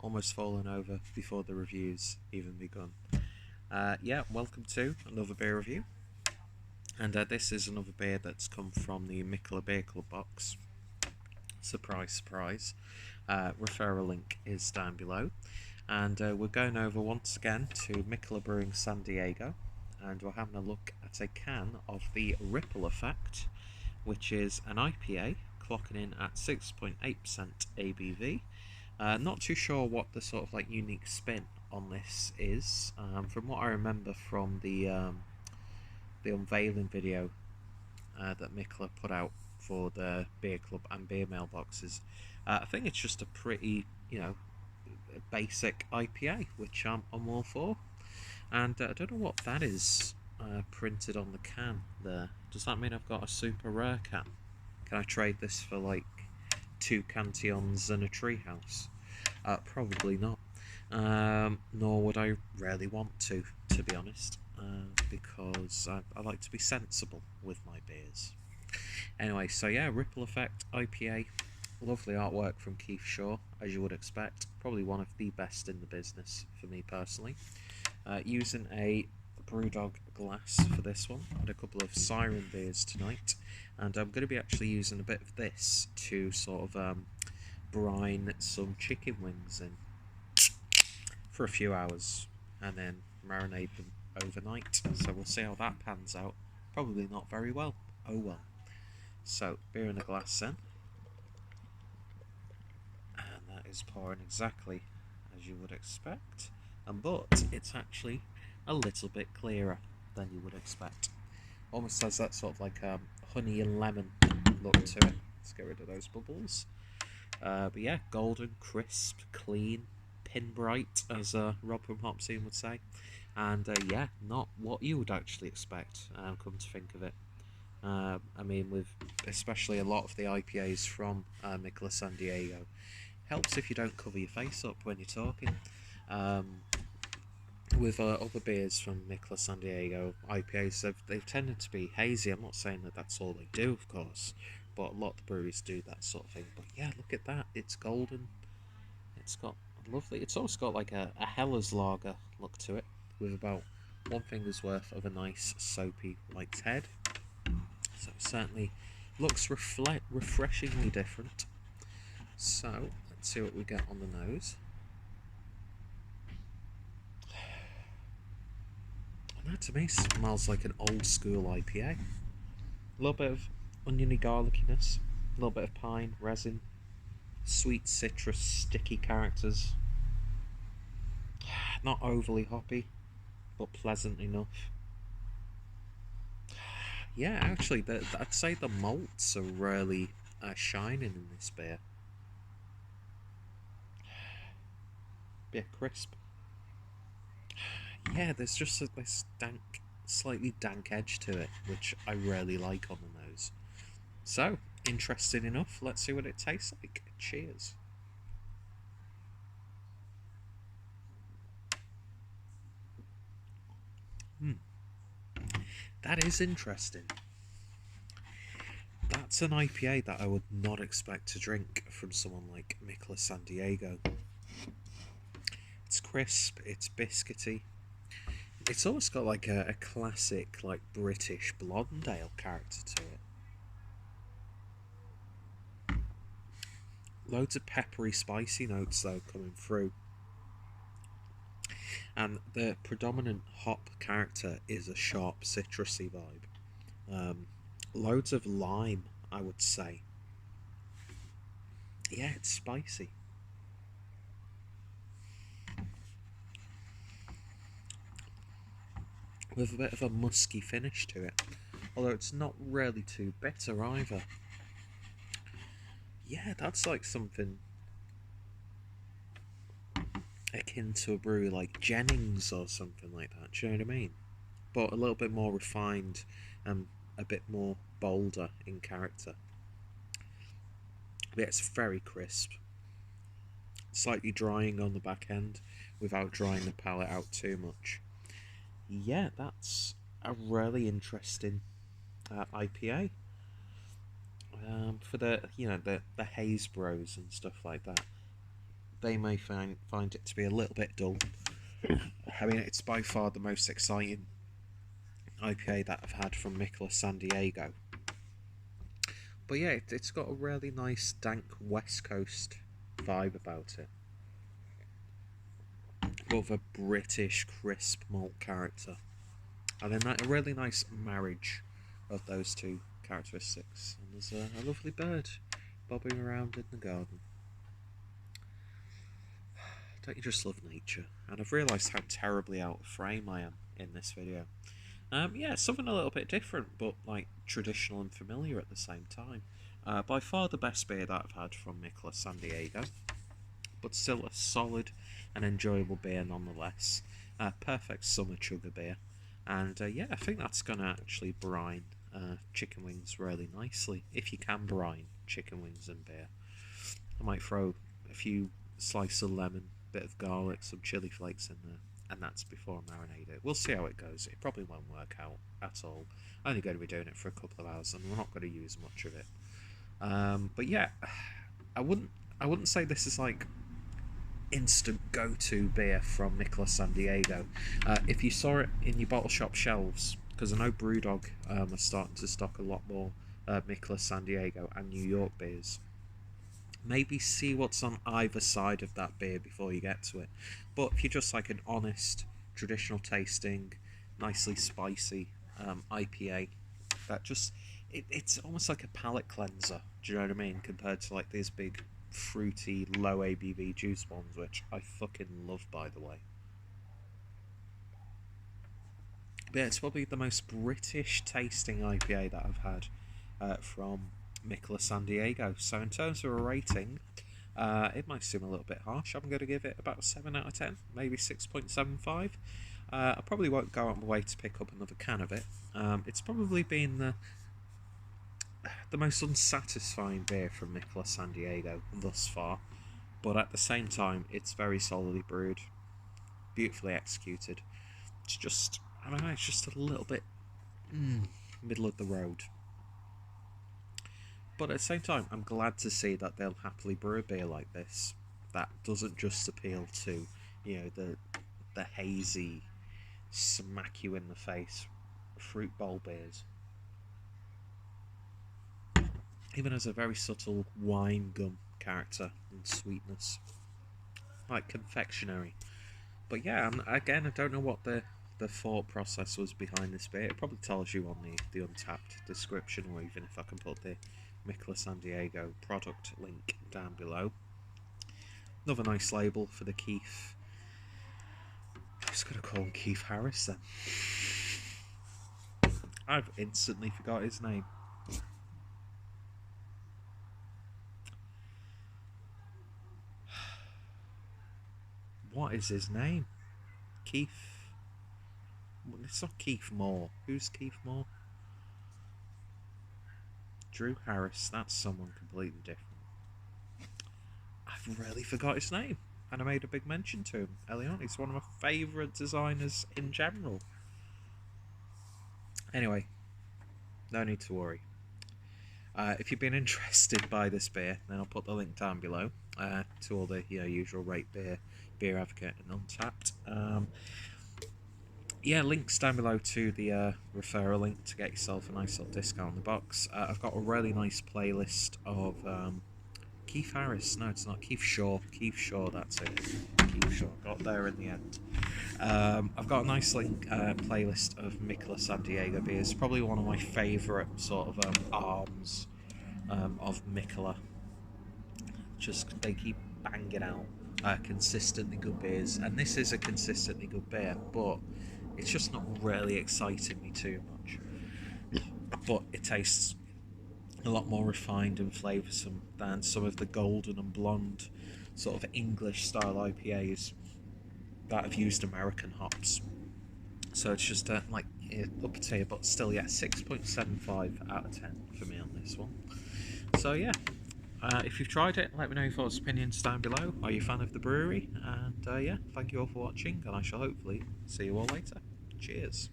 almost fallen over before the reviews even begun. Yeah, welcome to another beer review. And this is another beer that's come from the Mikkeller Beer Club box. Surprise, surprise. Referral link is down below. And we're going over once again to Mikkeller Brewing San Diego. And we're having a look at a can of the Ripple Effect, which is an IPA clocking in at 6.8% ABV. Not too sure what the sort of like unique spin on this is. From what I remember from the unveiling video that Mikkeller put out for the beer club and beer mailboxes, I think it's just a pretty basic IPA, which I'm all for. And I don't know what that is printed on the can there. Does that mean I've got a super rare can? Can I trade this for like 2 Cantillons and a treehouse? Probably not. Nor would I really want to be honest, because I like to be sensible with my beers. Anyway, so yeah, Ripple Effect IPA. Lovely artwork from Keith Shaw, as you would expect. Probably one of the best in the business for me personally. Using a Brewdog glass for this one, and a couple of Siren beers tonight. And I'm going to be actually using a bit of this to sort of brine some chicken wings in for a few hours and then marinate them overnight. So we'll see how that pans out. Probably not very well. Oh well. So, beer in a glass then. And that is pouring exactly as you would expect. But it's actually a little bit clearer than you would expect. Almost has that sort of like honey and lemon look to it. Let's get rid of those bubbles. But yeah, golden, crisp, clean, pin bright, as Rob from Hopsine would say. And yeah, not what you would actually expect, come to think of it. I mean, with especially a lot of the IPAs from Mikkeller San Diego, helps if you don't cover your face up when you're talking. With other beers from Mikkeller San Diego, IPAs, they've tended to be hazy. I'm not saying that that's all they do, of course, but a lot of the breweries do that sort of thing. But yeah, look at that. It's golden. It's got lovely. It's also got like a Heller's lager look to it, with about one finger's worth of a nice soapy white head. So it certainly looks refreshingly different. So let's see what we get on the nose. And that to me smells like an old school IPA. A little bit of oniony garlickiness, a little bit of pine, resin, sweet citrus, sticky characters. Not overly hoppy, but pleasant enough. Yeah, actually, I'd say the malts are really shining in this beer. Bit crisp. Yeah, there's just this slightly dank edge to it, which I really like on the nose. So, interesting enough, let's see what it tastes like. Cheers. That is interesting. That's an IPA that I would not expect to drink from someone like Mikkeller San Diego. It's crisp, it's biscuity. It's almost got like a classic like British blonde ale character to it. Loads of peppery, spicy notes though coming through. And the predominant hop character is a sharp citrusy vibe. Loads of lime, I would say. Yeah, it's spicy. With a bit of a musky finish to it. Although it's not really too bitter either. Yeah, that's like something akin to a brewery like Jennings or something like that. Do you know what I mean? But a little bit more refined and a bit more bolder in character. But it's very crisp. Slightly drying on the back end without drying the palate out too much. Yeah, that's a really interesting IPA. For the the haze bros and stuff like that. they may find it to be a little bit dull. I mean, it's by far the most exciting IPA that I've had from Mikkeller San Diego. But yeah, it's got a really nice dank West Coast vibe about it. With a British crisp malt character. And then a really nice marriage of those two characteristics. And there's a lovely bird bobbing around in the garden. Don't you just love nature? And I've realised how terribly out of frame I am in this video. Yeah, something a little bit different, but like traditional and familiar at the same time. By far the best beer that I've had from Mikkeller San Diego, but still a solid and enjoyable beer nonetheless. Perfect summer chugger beer. And yeah, I think that's going to actually brine chicken wings really nicely, if you can brine chicken wings and beer. I might throw a few slices of lemon, bit of garlic, some chili flakes in there, and that's before I marinate it. We'll see how it goes. It probably won't work out at all. I'm only going to be doing it for a couple of hours, and we're not going to use much of it. But yeah, I wouldn't say this is like instant go-to beer from Mikkeller San Diego. If you saw it in your bottle shop shelves, because I know Brewdog are starting to stock a lot more Mikkeller San Diego and New York beers, maybe see what's on either side of that beer before you get to it. But if you're just like an honest, traditional tasting, nicely spicy IPA, that just it's almost like a palate cleanser, do you know what I mean, compared to like these big fruity low ABV juice ones, which I fucking love, by the way. But yeah, it's probably the most British tasting IPA that I've had from Mikkeller San Diego. So in terms of a rating, it might seem a little bit harsh. I'm going to give it about a 7 out of 10, maybe 6.75. I probably won't go out my way to pick up another can of it. It's probably been the most unsatisfying beer from Mikkeller San Diego thus far, but at the same time it's very solidly brewed, beautifully executed. It's just, I don't know, it's just a little bit middle of the road. But at the same time, I'm glad to see that they'll happily brew a beer like this that doesn't just appeal to, you know, the hazy, smack you in the face fruit bowl beers. Even has a very subtle wine gum character and sweetness, like confectionery. But yeah, again, I don't know what the thought process was behind this beer. It probably tells you on the Untapped description, or even if I can put the Mikkeller San Diego product link down below. Another nice label for the Keith. I was going to call him Keith Harris then. I've instantly forgot his name. What is his name? Keith. It's not Keith Moore. Who's Keith Moore? Drew Harris. That's someone completely different. I've really forgot his name, and I made a big mention to him early on. He's one of my favourite designers in general. Anyway, no need to worry. If you've been interested by this beer, then I'll put the link down below to all the usual Rate Beer, Beer Advocate, and Untapped. Yeah, links down below to the referral link to get yourself a nice little discount on the box. I've got a really nice playlist of Keith Harris. No, it's not. Keith Shaw. Keith Shaw, that's it. Keith Shaw. Got there in the end. I've got a nice playlist of Mikkeller San Diego beers. Probably one of my favourite sort of arms of Mikkeller. Just, they keep banging out consistently good beers. And this is a consistently good beer, but it's just not really exciting me too much. But it tastes a lot more refined and flavoursome than some of the golden and blonde sort of English style IPAs that have used American hops. So it's just like up tier, but still, yeah, 6.75 out of 10 for me on this one. So yeah, if you've tried it, let me know your thoughts and opinions down below. Are you a fan of the brewery? And yeah, thank you all for watching, and I shall hopefully see you all later. Cheers.